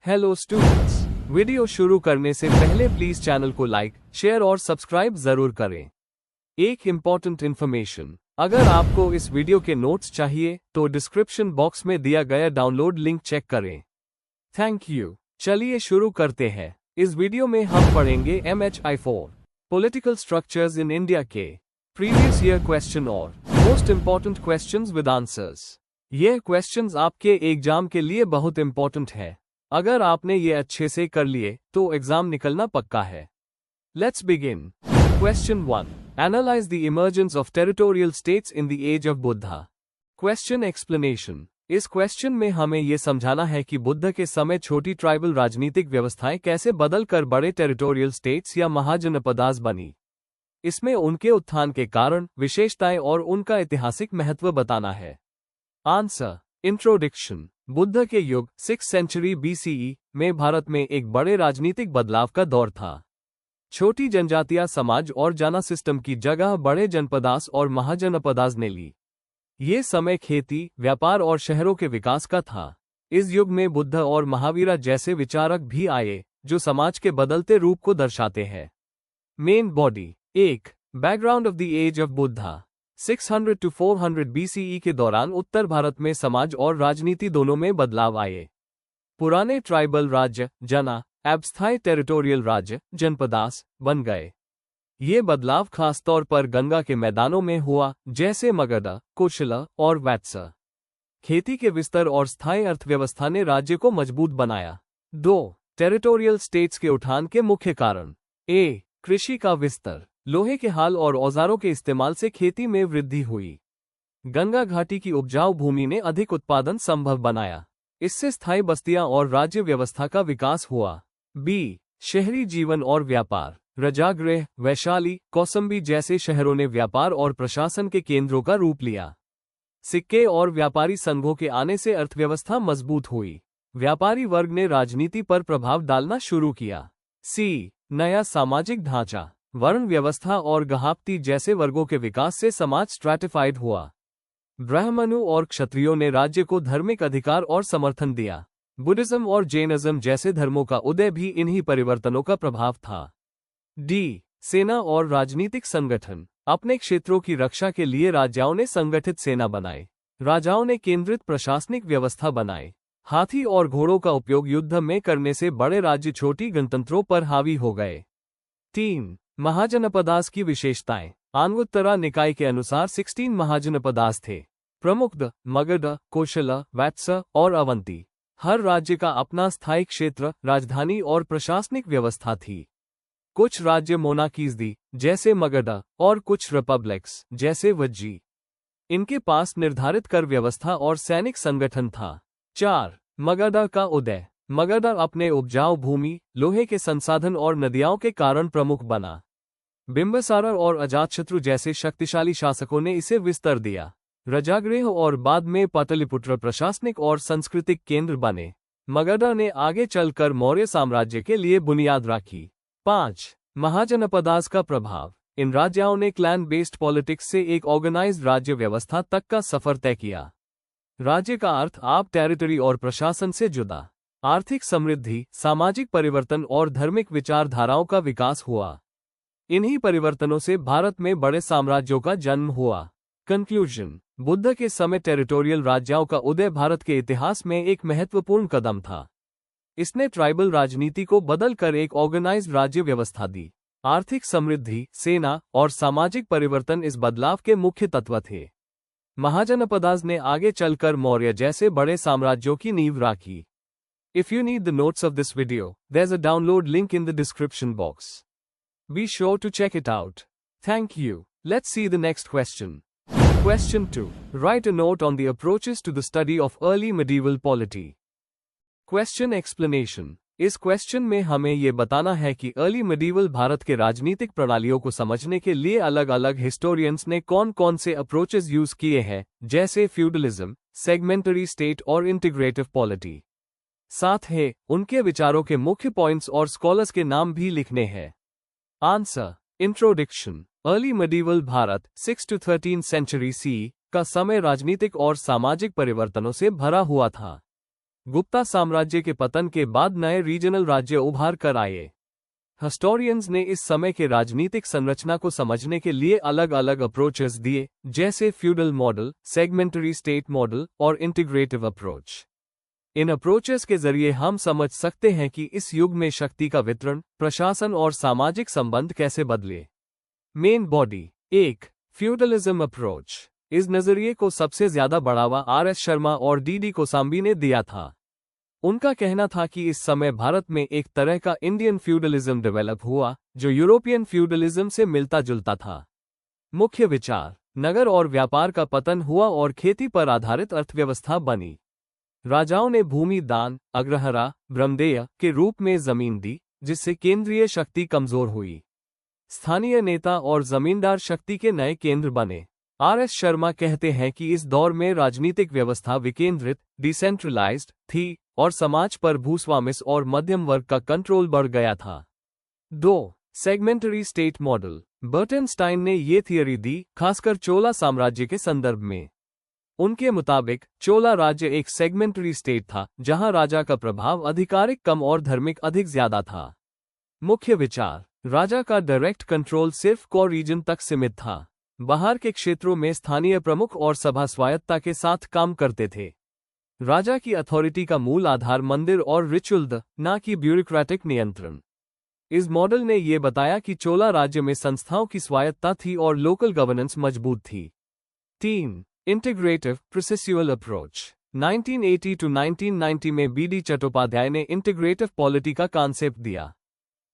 Hello students, video शुरू करने से पहले प्लीज चैनल को लाइक, शेयर और सब्सक्राइब जरूर करें। एक इम्पॉर्टेंट इन्फॉर्मेशन, अगर आपको इस वीडियो के नोट्स चाहिए तो डिस्क्रिप्शन बॉक्स में दिया गया डाउनलोड लिंक चेक करें। Thank you. चलिए शुरू करते हैं। इस वीडियो में हम पढ़ेंगे MHI4 political structures in India के प्रीवियस ईयर क्वेश्चन और most important questions with answers. ये क्वेश्चंस आपके एग्जाम के लिए बहुत इंपॉर्टेंट है। अगर आपने ये अच्छे से कर लिए तो एग्जाम निकलना पक्का है। Let's begin. Question 1, analyse the emergence of territorial states in the age of Buddha. Question explanation. इस क्वेश्चन में हमें यह समझाना है कि बुद्ध के समय छोटी ट्राइबल राजनीतिक व्यवस्थाएं कैसे बदलकर बड़े टेरिटोरियल स्टेट्स या महाजनपदास बनी। इसमें उनके उत्थान के कारण, विशेषताएं और उनका ऐतिहासिक महत्व बताना है। आंसर। इंट्रोडक्शन। बुद्ध के युग 6th सेंचुरी BCE में भारत में एक बड़े राजनीतिक बदलाव का दौर था। छोटी जनजातियां समाज और जाना सिस्टम की जगह बड़े जनपदास और महाजनपदास ने ली। ये समय खेती, व्यापार और शहरों के विकास का था। इस युग में बुद्ध और महावीरा जैसे विचारक भी आए जो समाज के बदलते रूप को दर्शाते हैं। Main body. 1. Background of the age of Buddha. 600 to 400 BCE के दौरान उत्तर भारत में समाज और राजनीति दोनों में बदलाव आए। पुराने ट्राइबल राज्य जना अस्थायी टेरिटोरियल राज्य जनपदास बन गए। ये बदलाव खासतौर पर गंगा के मैदानों में हुआ, जैसे मगध, कोशल और वत्स। खेती के विस्तार और स्थायी अर्थव्यवस्था ने राज्य को मजबूत बनाया। 2. टेरिटोरियल स्टेट्स के उठान के मुख्य कारण। A. कृषि का विस्तार। लोहे के हाल और औजारों के इस्तेमाल से खेती में वृद्धि हुई। गंगा घाटी की उपजाऊ भूमि ने अधिक उत्पादन संभव बनाया। इससे स्थायी बस्तियां और राज्य व्यवस्था का विकास हुआ। B. शहरी जीवन और व्यापार। रजागृह, वैशाली, कौसंबी जैसे शहरों ने व्यापार और प्रशासन के केंद्रों का रूप लिया। सिक्के और व्यापारी संघों के आने से अर्थव्यवस्था मजबूत हुई। व्यापारी वर्ग ने राजनीति पर प्रभाव डालना शुरू किया। C. नया सामाजिक ढांचा। वर्ण व्यवस्था और गहापती जैसे वर्गों के विकास से समाज स्ट्रैटिफाइड हुआ। ब्राह्मणों और क्षत्रियों ने राज्य को धार्मिक अधिकार और समर्थन दिया। बुद्धिज्म और जैनिज्म जैसे धर्मों का उदय भी इन्हीं परिवर्तनों का प्रभाव था। D. सेना और राजनीतिक संगठन। अपने क्षेत्रों की रक्षा के लिए राजाओं ने संगठित सेना बनाई। राजाओं ने केंद्रित प्रशासनिक व्यवस्था बनाई। हाथी और घोड़ों का उपयोग युद्ध में करने से बड़े राज्य छोटी गणतंत्रों पर हावी हो गए। 3. महाजनपदास की विशेषताएं। आंगुत्तरा निकाय के अनुसार 16 महाजनपदास थे। प्रमुख मगध, कोशल, वत्स और अवंती। हर राज्य का अपना स्थायी क्षेत्र, राजधानी और प्रशासनिक व्यवस्था थी। कुछ राज्य मोनार्कीज थी, जैसे मगध, और कुछ रिपब्लिक्स, जैसे वज्जी। इनके पास निर्धारित कर व्यवस्था और सैनिक संगठन था। 4. मगध का उदय। मगध अपने उपजाऊ भूमि, लोहे के संसाधन और नदियों के कारण प्रमुख बना। बिंबिसार और अजातशत्रु जैसे शक्तिशाली शासकों ने इसे विस्तार दिया। रजागृह और बाद में पाटलिपुत्र प्रशासनिक और सांस्कृतिक केंद्र बने। मगध ने आगे चलकर मौर्य साम्राज्य के लिए बुनियाद रखी। 5. महाजनपदास का प्रभाव। इन राज्यों ने क्लैन बेस्ड पॉलिटिक्स से एक ऑर्गेनाइज्ड राज्य व्यवस्था तक का सफर तय किया। राज्य का अर्थ आप टेरिटरी और प्रशासन से जुड़ा। आर्थिक समृद्धि, सामाजिक परिवर्तन और धार्मिक विचारधाराओं का विकास हुआ। इन्हीं परिवर्तनों से भारत में बड़े साम्राज्यों का जन्म हुआ। कंक्लूजन। बुद्ध के समय टेरिटोरियल राज्यों का उदय भारत के इतिहास में एक महत्वपूर्ण कदम था। इसने ट्राइबल राजनीति को बदलकर एक ऑर्गेनाइज्ड राज्य व्यवस्था दी। आर्थिक समृद्धि, सेना और सामाजिक परिवर्तन इस बदलाव के मुख्य तत्व थे। महाजनपदास ने आगे चलकर मौर्य जैसे बड़े साम्राज्यों की नींव रखी। If you need the notes of this video, there's a download link in the description box. Be sure to check it out. Thank you. Let's see the next question. Question 2. Write a note on the approaches to the study of early medieval polity. Question explanation. इस question में हमें ये बताना है कि early medieval Bharat के राजनीतिक प्रणालियों को समझने के लिए अलग अलग हिस्टोरियंस ने कौन कौन से अप्रोचेस यूज किए हैं, जैसे फ्यूडलिज्म, सेगमेंटरी स्टेट और इंटीग्रेटिव पॉलिटी। साथ है उनके विचारों के मुख्य पॉइंट्स और स्कॉलर्स के नाम भी लिखने हैं। Answer. Introduction. Early medieval Bharat 6 to 13 century CE का समय राजनीतिक और सामाजिक परिवर्तनों से भरा हुआ था। गुप्ता साम्राज्य के पतन के बाद नए रीजनल राज्य उभार कर आए। हिस्टोरियंस ने इस समय के राजनीतिक संरचना को समझने के लिए अलग अलग अप्रोचेस दिए, जैसे फ्यूडल मॉडल, सेगमेंटरी स्टेट मॉडल और इंटीग्रेटिव अप्रोच। इन अप्रोचेस के जरिए हम समझ सकते हैं कि इस युग में शक्ति का वितरण, प्रशासन और सामाजिक संबंध कैसे बदले। Main body. 1. Feudalism approach. इस नजरिए को सबसे ज्यादा बढ़ावा RS शर्मा और DD कोसाम्बी ने दिया था। उनका कहना था कि इस समय भारत में एक तरह का इंडियन फ्यूडलिज्म डेवलप हुआ, जो यूरोपियन फ्यूडलिज्म से मिलता जुलता था। मुख्य विचार: नगर और व्यापार का पतन हुआ और खेती पर आधारित अर्थव्यवस्था बनी। राजाओं ने भूमि दान, अग्रहरा, ब्रह्मदेय के रूप में जमीन दी, जिससे केंद्रीय शक्ति कमजोर हुई। स्थानीय नेता और जमींदार शक्ति के नए केंद्र बने। RS शर्मा कहते हैं कि इस दौर में राजनीतिक व्यवस्था विकेंद्रित, डिसेंट्रलाइज्ड थी और समाज पर भूस्वामित्व और मध्यम वर्ग का कंट्रोल बढ़ गया था। 2. सेगमेंटरी स्टेट मॉडल। बर्टनस्टाइन ने ये थियरी दी, खासकर चोला साम्राज्य के संदर्भ में। उनके मुताबिक चोला राज्य एक सेगमेंटरी स्टेट था, जहां राजा का प्रभाव आधिकारिक कम और धार्मिक अधिक ज्यादा था। मुख्य विचार: राजा का डायरेक्ट कंट्रोल सिर्फ कोर रीजन तक सीमित था। बाहर के क्षेत्रों में स्थानीय प्रमुख और सभा स्वायत्तता के साथ काम करते थे। राजा की अथॉरिटी का मूल आधार मंदिर और रिचुअल, न कि ब्यूरोक्रेटिक नियंत्रण। इस मॉडल ने यह बताया कि चोला राज्य में संस्थाओं की स्वायत्तता थी और लोकल गवर्नेंस मजबूत थी। 3. Integrative प्रोसेसुअल approach. 1980 to 1990 में BD चट्टोपाध्याय ने इंटीग्रेटिव पॉलिटी का कॉन्सेप्ट दिया।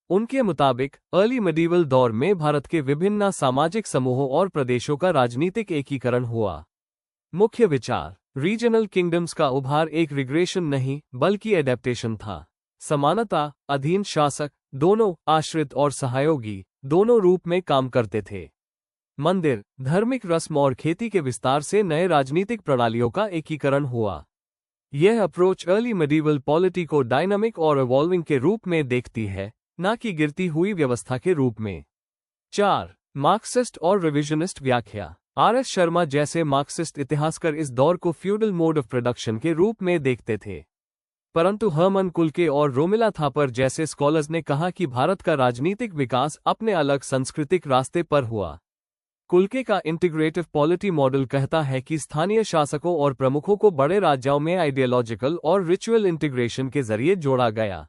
उनके मुताबिक अर्ली मेडिवल दौर में भारत के विभिन्न सामाजिक समूहों और प्रदेशों का राजनीतिक एकीकरण हुआ। मुख्य विचार: रीजनल किंगडम्स का उभार एक रिग्रेशन नहीं, बल्कि एडेप्टेशन था। समानता, अधीन शासक, दोनों आश्रित और सहयोगी, दोनों रूप में काम करते थे। मंदिर, धार्मिक रस्म और खेती के विस्तार से नए राजनीतिक प्रणालियों का एकीकरण हुआ। यह अप्रोच अर्ली मेडिवल पॉलिटी को डायनामिक और इवॉल्विंग के रूप में देखती है, न कि गिरती हुई व्यवस्था के रूप में। 4. मार्क्सिस्ट और रिविजनिस्ट व्याख्या। RS शर्मा जैसे मार्क्सिस्ट इतिहासकार इस दौर को फ्यूडल मोड ऑफ प्रोडक्शन के रूप में देखते थे, परंतु हर्मन कुल्के और रोमिला थापर जैसे स्कॉलर्स ने कहा कि भारत का राजनीतिक विकास अपने अलग सांस्कृतिक रास्ते पर हुआ। कुल्के का इंटीग्रेटिव पॉलिटी मॉडल कहता है कि स्थानीय शासकों और प्रमुखों को बड़े राज्यों में आइडियोलॉजिकल और रिचुअल इंटीग्रेशन के जरिए जोड़ा गया।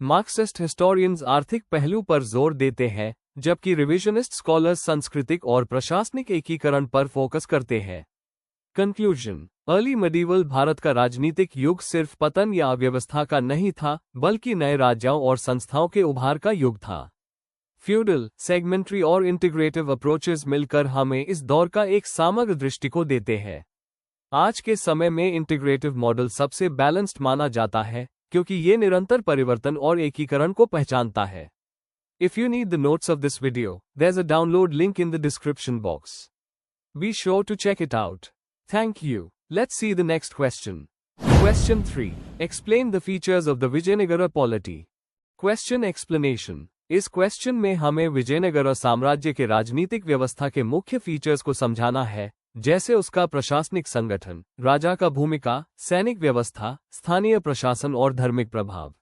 मार्क्सिस्ट हिस्टोरियंस आर्थिक पहलू पर जोर देते हैं, जबकि रिविजनिस्ट स्कॉलर्स सांस्कृतिक और प्रशासनिक एकीकरण पर फोकस करते हैं। कंक्लूजन: अर्ली मेडिवल भारत का राजनीतिक युग सिर्फ पतन या अव्यवस्था का नहीं था, बल्कि नए राज्यों और संस्थाओं के उभार का युग था। फ्यूडल, सेगमेंटरी और इंटीग्रेटिव अप्रोचेस मिलकर हमें इस दौर का एक समग्र दृष्टिकोण देते हैं। आज के समय में इंटीग्रेटिव मॉडल सबसे बैलेंस्ड माना जाता है, क्योंकि ये निरंतर परिवर्तन और एकीकरण को पहचानता है। If you need the notes of this video, there's a download link in the description box. Be sure to check it out. Thank you. Let's see the next question. Question 3. Explain the features of the Vijayanagara polity. Question explanation. इस question में हमें विजयनगर साम्राज्य के राजनीतिक व्यवस्था के मुख्य features को समझाना है, जैसे उसका प्रशासनिक संगठन, राजा का भूमिका, सैनिक व्यवस्था, स्थानीय प्रशासन और धार्मिक प्रभाव।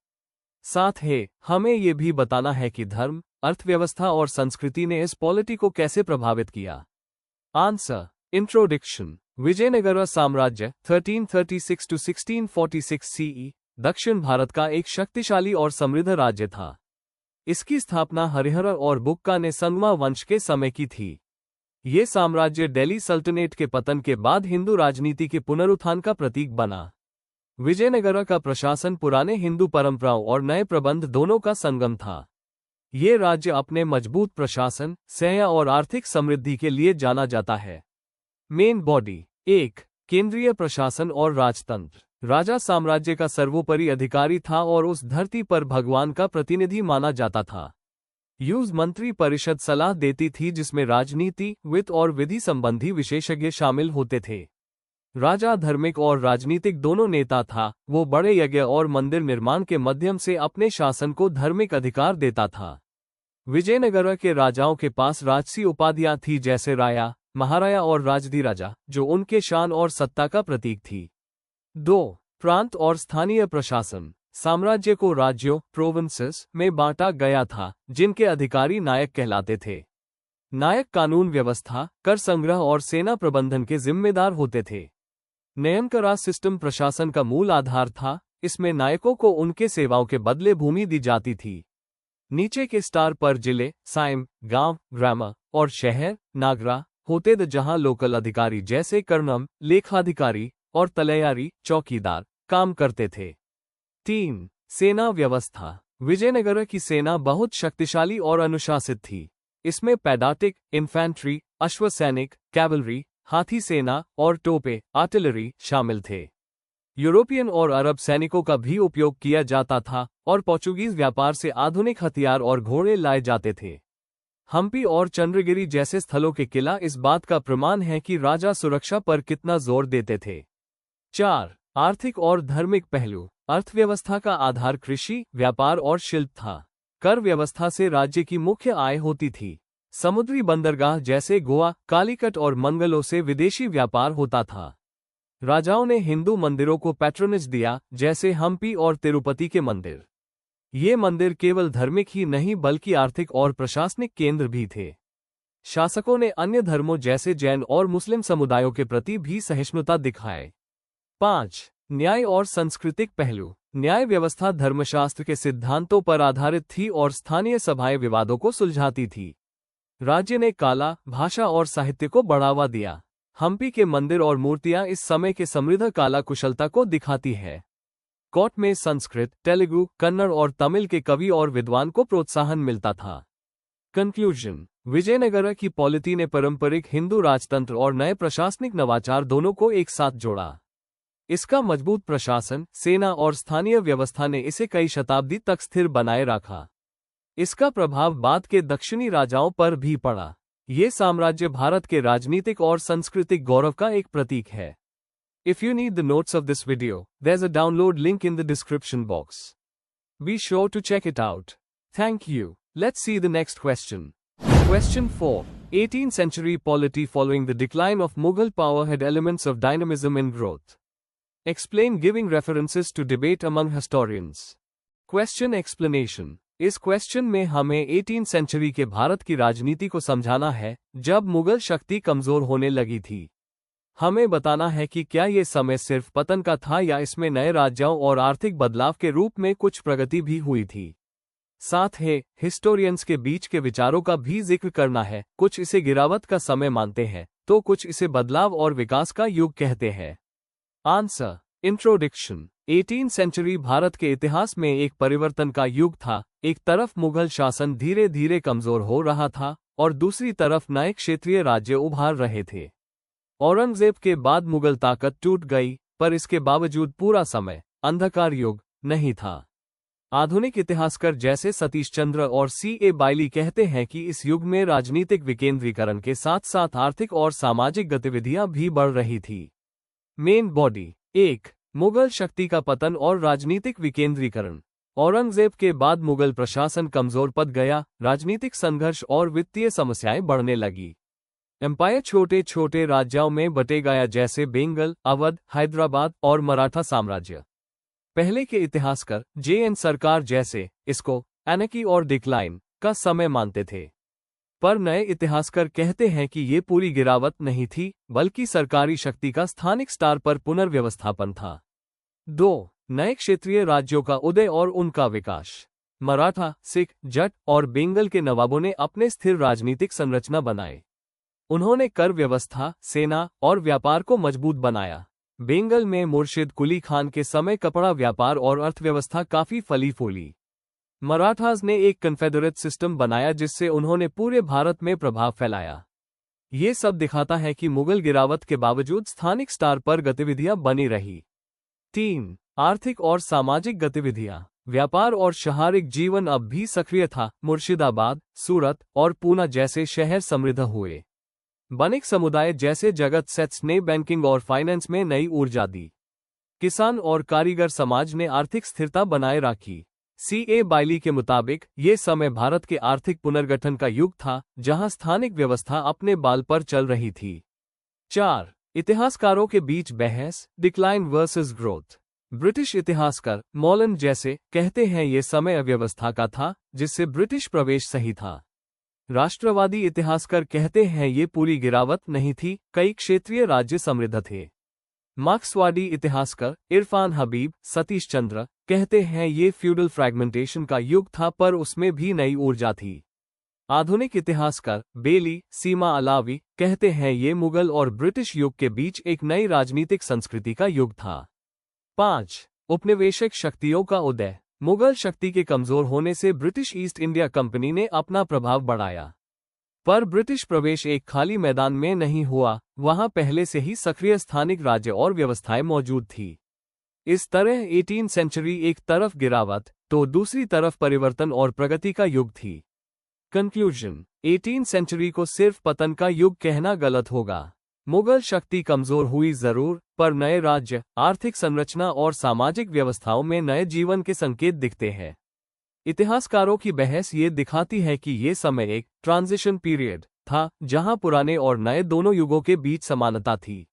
साथ ही हमें ये भी बताना है कि धर्म, अर्थव्यवस्था और संस्कृति ने इस पॉलिटी को कैसे प्रभावित किया। आंसर। इंट्रोडक्शन। विजयनगर साम्राज्य 1336 to 1646 CE दक्षिण भारत का एक शक्तिशाली और समृद्ध राज्य था। इसकी स्थापना हरिहर और बुक्का ने संगमा वंश के समय की थी। ये साम्राज्य दिल्ली सल्तनत के पतन के बाद हिंदू राजनीति के पुनरुत्थान का प्रतीक बना। विजयनगर का प्रशासन पुराने हिंदू परंपराओं और नए प्रबंध दोनों का संगम था। ये राज्य अपने मजबूत प्रशासन, सैन्य और आर्थिक समृद्धि के लिए जाना जाता है। Main body. 1. केंद्रीय प्रशासन और राजतंत्र। राजा साम्राज्य का सर्वोपरि अधिकारी था और उस धरती पर भगवान का प्रतिनिधि माना जाता था। यूज मंत्री परिषद सलाह देती थी, जिसमें राजनीति, वित्त और विधि संबंधी विशेषज्ञ शामिल होते थे। राजा धार्मिक और राजनीतिक दोनों नेता था। वो बड़े यज्ञ और मंदिर निर्माण के माध्यम से अपने शासन को धार्मिक अधिकार देता था। विजयनगर के राजाओं के पास राजसी उपाधियां थी, जैसे राया, महाराया और राजधिराजा, जो उनके शान और सत्ता का प्रतीक थी। 2. प्रांत और स्थानीय प्रशासन। साम्राज्य को राज्यों प्रोविंसेस में बांटा गया था, जिनके अधिकारी नायक कहलाते थे। नायक कानून व्यवस्था, कर संग्रह और सेना प्रबंधन के जिम्मेदार होते थे। नयनकरा सिस्टम प्रशासन का मूल आधार था। इसमें नायकों को उनके सेवाओं के बदले भूमि दी जाती थी। नीचे के स्टार पर जिले, साइम, गांव, ग्राम और शहर, नागरा होते थे, जहां लोकल अधिकारी जैसे कर्णम, लेखाधिकारी और तलैयारी, चौकीदार काम करते थे। 3. सेना व्यवस्था। विजयनगर की सेना बहुत शक्तिशाली और अनुशासित थी। इसमें पैडाटिक, इन्फैंट्री, अश्वसैनिक, कैवलरी, हाथी सेना और तोपें, आर्टिलरी शामिल थे। यूरोपियन और अरब सैनिकों का भी उपयोग किया जाता था और पोर्चुगीज व्यापार से आधुनिक हथियार और घोड़े लाए जाते थे। हम्पी और चंद्रगिरी जैसे स्थलों के किला इस बात का प्रमाण है कि राजा सुरक्षा पर कितना जोर देते थे। 4. आर्थिक और धार्मिक पहलू। अर्थव्यवस्था का आधार कृषि, व्यापार और शिल्प था। कर व्यवस्था से राज्य की मुख्य आय होती थी। समुद्री बंदरगाह जैसे गोवा, कालीकट और मंगलों से विदेशी व्यापार होता था। राजाओं ने हिंदू मंदिरों को पैट्रोनेज दिया, जैसे हम्पी और तिरुपति के मंदिर। ये मंदिर केवल धार्मिक ही नहीं बल्कि आर्थिक और प्रशासनिक केंद्र भी थे। शासकों ने अन्य धर्मों जैसे जैन और मुस्लिम समुदायों के प्रति भी सहिष्णुता दिखाए। 5. न्याय और सांस्कृतिक पहलू। न्याय व्यवस्था धर्मशास्त्र के सिद्धांतों पर आधारित थी और स्थानीय सभाएं विवादों को सुलझाती थी। राज्य ने कला, भाषा और साहित्य को बढ़ावा दिया। हम्पी के मंदिर और मूर्तियां इस समय के समृद्ध कला कुशलता को दिखाती है। कोर्ट में संस्कृत, तेलुगु, कन्नड़ और तमिल के कवि और विद्वान को प्रोत्साहन मिलता था। कंक्लूजन। विजयनगर की पॉलिटी ने पारंपरिक हिंदू राजतंत्र और नए प्रशासनिक नवाचार दोनों को एक साथ जोड़ा। इसका मजबूत प्रशासन, सेना और स्थानीय व्यवस्था ने इसे कई शताब्दी तक स्थिर बनाए रखा। इसका प्रभाव बाद के दक्षिणी राजाओं पर भी पड़ा। ये साम्राज्य भारत के राजनीतिक और सांस्कृतिक गौरव का एक प्रतीक है। If you need the notes of this video, there's a download link in the description box. Be sure to check it out. Thank you. Let's see the next question. Question 4. 18th century polity following the decline of Mughal power had elements of dynamism and growth. Explain giving references to debate among historians. Question explanation. इस question में हमें 18th century के भारत की राजनीति को समझाना है, जब मुगल शक्ति कमजोर होने लगी थी। हमें बताना है कि क्या ये समय सिर्फ पतन का था या इसमें नए राज्यों और आर्थिक बदलाव के रूप में कुछ प्रगति भी हुई थी। साथ ही हिस्टोरियंस के बीच के विचारों का भी जिक्र करना है। कुछ इसे गिरावट का समय मानते हैं तो कुछ इसे बदलाव और विकास का युग कहते हैं। Answer. Introduction. 18th century Bharat के इतिहास में एक परिवर्तन का युग था। एक तरफ मुगल शासन धीरे धीरे कमजोर हो रहा था और दूसरी तरफ नए क्षेत्रीय राज्य उभार रहे थे। औरंगजेब के बाद मुगल ताकत टूट गई, पर इसके बावजूद पूरा समय अंधकार युग नहीं था। आधुनिक इतिहासकार जैसे सतीश चंद्र और C.A. बाइली कहते हैं कि इस युग में राजनीतिक विकेंद्रीकरण के साथ साथ आर्थिक और सामाजिक गतिविधियां भी बढ़ रही थी। Main body. 1. मुगल शक्ति का पतन और राजनीतिक विकेंद्रीकरण। औरंगजेब के बाद मुगल प्रशासन कमजोर पड़ गया, राजनीतिक संघर्ष और वित्तीय समस्याएं बढ़ने लगी। एम्पायर छोटे छोटे राज्यों में बंटे गया, जैसे बेंगल, अवध, हैदराबाद और मराठा साम्राज्य। पहले के इतिहासकार J.N. सरकार जैसे इसको एनेकी और डिक्लाइन का समय मानते थे, पर नए इतिहासकार कहते हैं कि ये पूरी गिरावट नहीं थी, बल्कि सरकारी शक्ति का स्थानिक स्तर पर पुनर्व्यवस्थापन था। 2. नए क्षेत्रीय राज्यों का उदय और उनका विकास। मराठा, सिख, जट और बेंगल के नवाबों ने अपने स्थिर राजनीतिक संरचना बनाए। उन्होंने कर व्यवस्था, सेना और व्यापार को मजबूत बनाया। बेंगल में मुर्शिद कुली खान के समय कपड़ा व्यापार और अर्थव्यवस्था काफी फली फूली। मराठास ने एक कन्फेडरेट सिस्टम बनाया जिससे उन्होंने पूरे भारत में प्रभाव फैलाया। ये सब दिखाता है कि मुगल गिरावट के बावजूद स्थानिक स्तर पर गतिविधियां बनी रही। 3. आर्थिक और सामाजिक गतिविधियां। व्यापार और शहरिक जीवन अब भी सक्रिय था। मुर्शिदाबाद, सूरत और पूना जैसे शहर समृद्ध हुए। बनिक समुदाय जैसे जगत सेट्स ने बैंकिंग और फाइनेंस में नई ऊर्जा दी। किसान और कारीगर समाज ने आर्थिक स्थिरता बनाए रखी। C.A. बाइली के मुताबिक ये समय भारत के आर्थिक पुनर्गठन का युग था, जहां स्थानिक व्यवस्था अपने बाल पर चल रही थी। 4. इतिहासकारों के बीच बहस, डिक्लाइन वर्सेस ग्रोथ। ब्रिटिश इतिहासकार मॉलन जैसे कहते हैं ये समय अव्यवस्था का था जिससे ब्रिटिश प्रवेश सही था। राष्ट्रवादी इतिहासकार कहते हैं ये पूरी गिरावट नहीं थी, कई क्षेत्रीय राज्य समृद्ध थे। मार्क्सवादी इतिहासकार इरफान हबीब सतीश चंद्र कहते हैं ये फ्यूडल फ्रैगमेंटेशन का युग था पर उसमें भी नई ऊर्जा थी। आधुनिक इतिहासकार बेली सीमा अलावी कहते हैं ये मुगल और ब्रिटिश युग के बीच एक नई राजनीतिक संस्कृति का युग था। 5. उपनिवेशिक शक्तियों का उदय। मुगल शक्ति के कमजोर होने से ब्रिटिश ईस्ट इंडिया कंपनी ने अपना प्रभाव बढ़ाया। पर ब्रिटिश प्रवेश एक खाली मैदान में नहीं हुआ, वहां पहले से ही सक्रिय स्थानिक राज्य और व्यवस्थाएं मौजूद थी। इस तरह 18वीं सेंचुरी एक तरफ गिरावट तो दूसरी तरफ परिवर्तन और प्रगति का युग थी। कंक्लूजन, 18वीं सेंचुरी को सिर्फ पतन का युग कहना गलत होगा। मुगल शक्ति कमजोर हुई जरूर, पर नए राज्य, आर्थिक संरचना और सामाजिक व्यवस्थाओं में नए जीवन के संकेत दिखते हैं। इतिहासकारों की बहस ये दिखाती है कि ये समय एक ट्रांजिशन पीरियड था जहां पुराने और नए दोनों युगों के बीच समानता थी।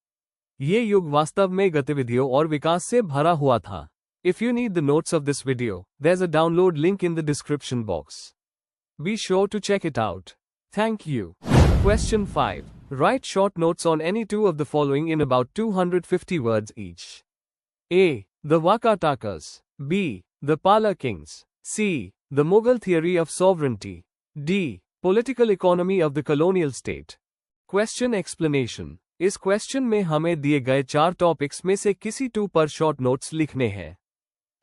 ये युग वास्तव में गतिविधियों और विकास से भरा हुआ था। If you need the notes of this video, there's a download link in the description box. Be sure to check it out. Thank you. Question 5. Write short notes on any two of the following in about 250 words each. A. The Vakatakas. B. The Pala kings. C. The Mughal theory of sovereignty. D. Political economy of the colonial state. Question explanation. इस question में हमें दिए गए 4 topics में से किसी 2 पर short notes लिखने हैं।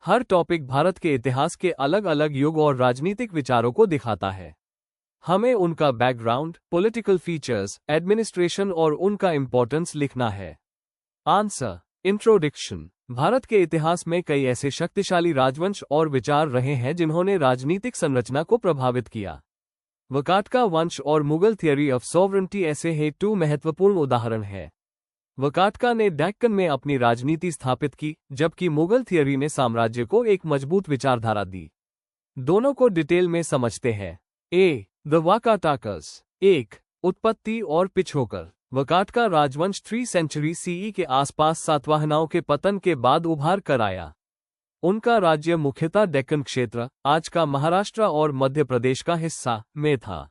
हर टॉपिक भारत के इतिहास के अलग अलग युग और राजनीतिक विचारों को दिखाता है। हमें उनका बैकग्राउंड, पॉलिटिकल फीचर्स, एडमिनिस्ट्रेशन और उनका इंपॉर्टेंस लिखना है। आंसर। इंट्रोडक्शन। भारत के इतिहास में कई ऐसे शक्तिशाली राजवंश और विचार रहे हैं जिन्होंने राजनीतिक संरचना को प्रभावित किया। वकाटका वंश और मुगल थियरी ऑफ सॉवरेंटी ऐसे ही 2 महत्वपूर्ण उदाहरण हैं। वकाटका ने डेक्कन में अपनी राजनीति स्थापित की, जबकि मुगल थियरी ने साम्राज्य को एक मजबूत विचारधारा दी। दोनों को डिटेल में समझते हैं। ए. द वाकाटाकस। 1. उत्पत्ति और पिछोकर। वकाटका राजवंश 3 सेंचुरी सीई के आसपास सातवाहनों के पतन के बाद उभार कर आया। उनका राज्य मुख्यतः डेक्कन क्षेत्र, आज का महाराष्ट्र और मध्य प्रदेश का हिस्सा, में था।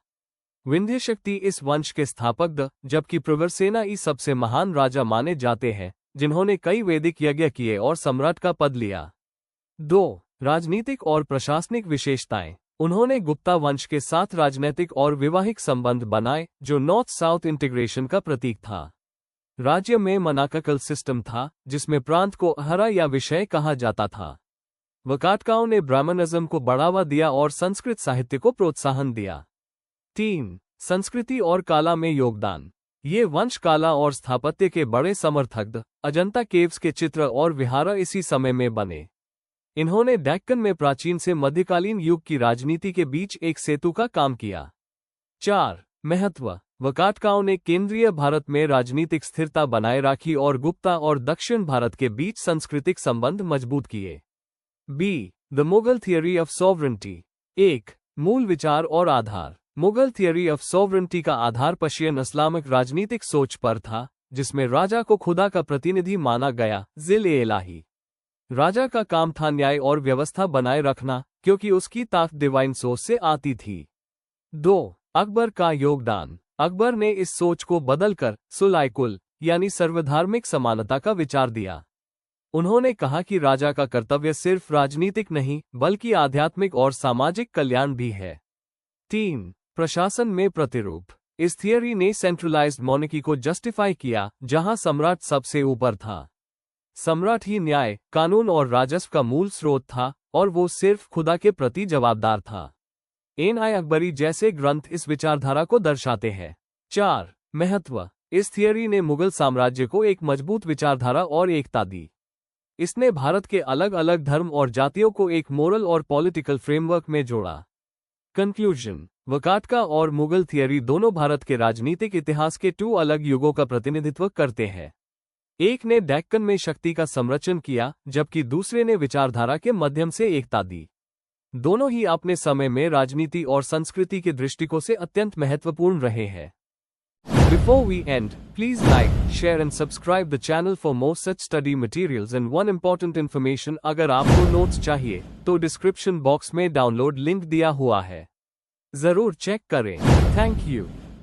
विंध्य शक्ति इस वंश के स्थापक जबकि प्रवरसेना ई सबसे महान राजा माने जाते हैं, जिन्होंने कई वैदिक यज्ञ किए और सम्राट का पद लिया। 2. राजनीतिक और प्रशासनिक विशेषताएं। उन्होंने गुप्ता वंश के साथ राजनैतिक और वैवाहिक संबंध बनाए, जो नॉर्थ साउथ इंटीग्रेशन का प्रतीक था। राज्य में मनाककल सिस्टम था, जिसमें प्रांत को अहरा या विषय कहा जाता था। वकाटकाओं ने ब्राह्मणिज्म को बढ़ावा दिया और संस्कृत साहित्य को प्रोत्साहन दिया। 3. संस्कृति और कला में योगदान। ये वंश कला और स्थापत्य के बड़े समर्थक अजंता केव्स के चित्र और विहार इसी समय में बने। इन्होंने डेक्कन में प्राचीन से मध्यकालीन युग की राजनीति के बीच एक सेतु का काम किया। 4. महत्व। वकाटकाओं ने केंद्रीय भारत में राजनीतिक स्थिरता बनाए रखी और गुप्ता और दक्षिण भारत के बीच सांस्कृतिक संबंध मजबूत किए। B. The Mughal theory of sovereignty. 1. मूल विचार और आधार। मुगल थियरी ऑफ सॉवरेंटी का आधार पर्शियन इस्लामिक राजनीतिक सोच पर था, जिसमें राजा को खुदा का प्रतिनिधि माना गया, जिल-ए-इलाही। राजा का काम था न्याय और व्यवस्था बनाए रखना, क्योंकि उसकी ताकत डिवाइन सोर्स से आती थी। 2. अकबर का योगदान। अकबर ने इस सोच को बदलकर सुलाय-कुल यानी सर्वधार्मिक समानता का विचार दिया। उन्होंने कहा कि राजा का कर्तव्य सिर्फ राजनीतिक नहीं, बल्कि आध्यात्मिक और सामाजिक कल्याण भी है। 3. प्रशासन में प्रतिरूप। इस थियरी ने सेंट्रलाइज्ड मोनार्की को जस्टिफाई किया, जहां सम्राट सबसे ऊपर था। सम्राट ही न्याय, कानून और राजस्व का मूल स्रोत था, और वो सिर्फ खुदा के प्रति जवाबदार था। एन-आई अकबरी जैसे ग्रंथ इस विचारधारा को दर्शाते हैं। 4. महत्व। इस थियरी ने मुगल साम्राज्य को एक मजबूत विचारधारा और एकता दी। इसने भारत के अलग अलग धर्म और जातियों को एक मोरल और पॉलिटिकल फ्रेमवर्क में जोड़ा। कंक्लूजन। वकाटका और मुगल थियरी दोनों भारत के राजनीतिक इतिहास के 2 अलग युगों का प्रतिनिधित्व करते हैं। एक ने डेक्कन में शक्ति का संरक्षण किया, जबकि दूसरे ने विचारधारा के माध्यम से एकता दी। दोनों ही अपने समय में राजनीति और संस्कृति के दृष्टिकोण से अत्यंत महत्वपूर्ण रहे हैं। Before we end, please like, share and subscribe the channel for more such study materials and one important information अगर आपको नोट्स चाहिए तो डिस्क्रिप्शन बॉक्स में डाउनलोड लिंक दिया हुआ है, जरूर चेक करें। Thank you.